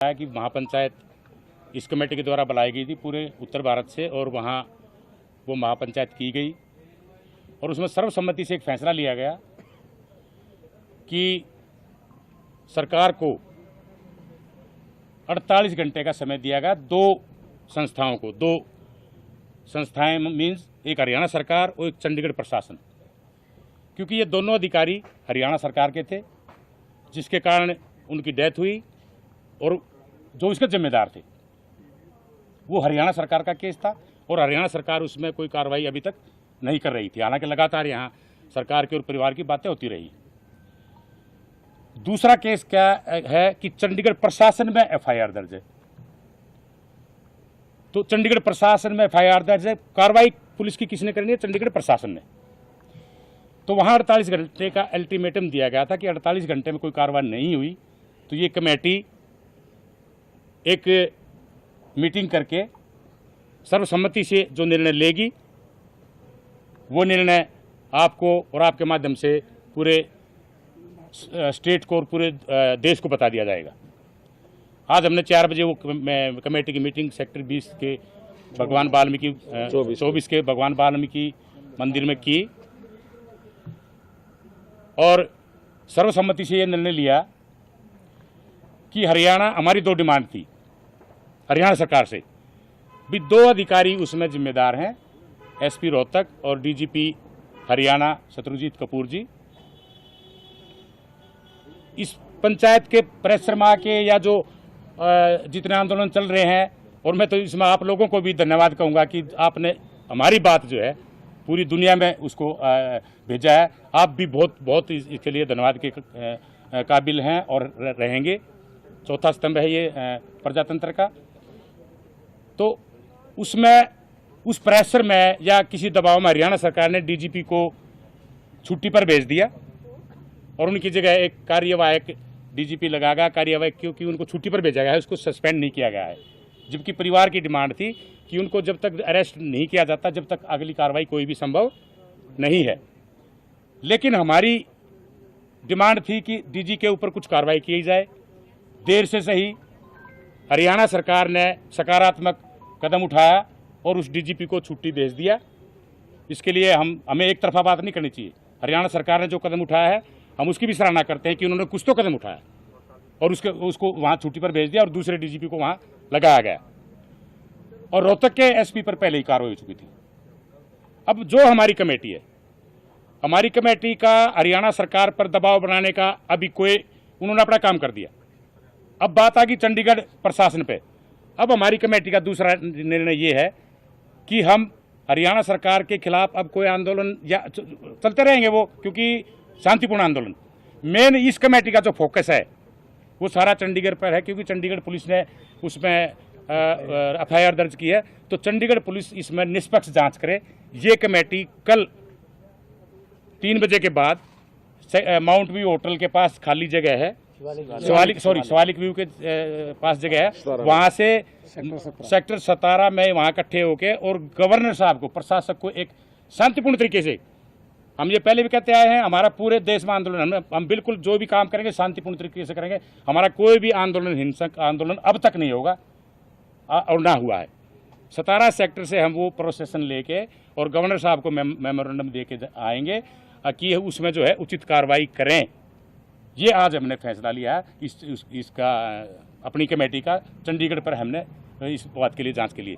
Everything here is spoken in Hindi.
है कि महापंचायत इस कमेटी के द्वारा बुलाई गई थी पूरे उत्तर भारत से, और वहाँ वो महापंचायत की गई और उसमें सर्वसम्मति से एक फैसला लिया गया कि सरकार को 48 घंटे का समय दिया गया। दो संस्थाएं मीन्स एक हरियाणा सरकार और एक चंडीगढ़ प्रशासन, क्योंकि ये दोनों अधिकारी हरियाणा सरकार के थे, जिसके कारण उनकी डेथ हुई और जो इसके जिम्मेदार थे वो हरियाणा सरकार का केस था और हरियाणा सरकार उसमें कोई कार्रवाई अभी तक नहीं कर रही थी। हालांकि लगातार यहाँ सरकार के और परिवार की बातें होती रही। दूसरा केस क्या है कि चंडीगढ़ प्रशासन में एफआईआर दर्ज है। तो चंडीगढ़ प्रशासन में एफआईआर दर्ज है, कार्रवाई पुलिस की किसने करनी है? चंडीगढ़ प्रशासन ने। तो वहाँ 48 घंटे का अल्टीमेटम दिया गया था कि 48 घंटे में कोई कार्रवाई नहीं हुई तो ये कमेटी एक मीटिंग करके सर्वसम्मति से जो निर्णय लेगी वो निर्णय आपको और आपके माध्यम से पूरे स्टेट को और पूरे देश को बता दिया जाएगा। आज हमने 4 बजे वो कमेटी की मीटिंग सेक्टर 20 के भगवान वाल्मीकि 24 के भगवान वाल्मीकि मंदिर में की और सर्वसम्मति से ये निर्णय लिया कि हरियाणा, हमारी 2 डिमांड थी हरियाणा सरकार से भी। 2 अधिकारी उसमें जिम्मेदार हैं, एसपी रोहतक और डीजीपी हरियाणा शत्रुजीत कपूर जी। इस पंचायत के परिश्रमा के या जो जितने आंदोलन चल रहे हैं, और मैं तो इसमें आप लोगों को भी धन्यवाद कहूँगा कि आपने हमारी बात जो है पूरी दुनिया में उसको भेजा है। आप भी बहुत इसके लिए धन्यवाद के काबिल हैं और रहेंगे। चौथा स्तंभ है ये प्रजातंत्र का। तो उसमें उस प्रेशर में या किसी दबाव में हरियाणा सरकार ने डीजीपी को छुट्टी पर भेज दिया और उनकी जगह एक कार्यवाहक डीजीपी लगागा। कार्यवाहक क्योंकि उनको छुट्टी पर भेजा गया है, उसको सस्पेंड नहीं किया गया है, जबकि परिवार की डिमांड थी कि उनको जब तक अरेस्ट नहीं किया जाता जब तक अगली कार्रवाई कोई भी संभव नहीं है। लेकिन हमारी डिमांड थी कि डीजी के ऊपर कुछ कार्रवाई की जाए। देर से सही हरियाणा सरकार ने सकारात्मक कदम उठाया और उस डीजीपी को छुट्टी भेज दिया। इसके लिए हमें एक तरफा बात नहीं करनी चाहिए। हरियाणा सरकार ने जो कदम उठाया है हम उसकी भी सराहना करते हैं कि उन्होंने कुछ तो कदम उठाया और उसको वहाँ छुट्टी पर भेज दिया और दूसरे डीजीपी को वहाँ लगाया गया। और रोहतक के एसपी पर पहले ही कार्रवाई हो चुकी थी। अब जो हमारी कमेटी है, हमारी कमेटी का हरियाणा सरकार पर दबाव बनाने का अभी उन्होंने अपना काम कर दिया। अब बात आ गई चंडीगढ़ प्रशासन पे। अब हमारी कमेटी का दूसरा निर्णय ये है कि हम हरियाणा सरकार के खिलाफ अब कोई आंदोलन या चलते रहेंगे वो, क्योंकि शांतिपूर्ण आंदोलन। मेन इस कमेटी का जो फोकस है वो सारा चंडीगढ़ पर है, क्योंकि चंडीगढ़ पुलिस ने उसमें एफआईआर दर्ज की है। तो चंडीगढ़ पुलिस इसमें निष्पक्ष जांच करे। ये कमेटी कल 3 बजे के बाद माउंट व्यू होटल के पास खाली जगह है, शिवालिक व्यू के पास जगह है, वहां से सेक्टर 17 में वहां इकट्ठे होके और गवर्नर साहब को, प्रशासक को एक शांतिपूर्ण तरीके से, हम ये पहले भी कहते आए हैं, हमारा पूरे देश में आंदोलन, हम बिल्कुल जो भी काम करेंगे शांतिपूर्ण तरीके से करेंगे। हमारा कोई भी आंदोलन, हिंसक आंदोलन अब तक नहीं होगा और ना हुआ है। 17 सेक्टर से हम वो प्रोसेसन लेके और गवर्नर साहब को मेमोरेंडम दे के आएंगे कि उसमें जो है उचित कार्रवाई करें। ये आज हमने फैसला लिया है इसका अपनी कमेटी का चंडीगढ़ पर हमने इस बात के लिए जांच के लिए।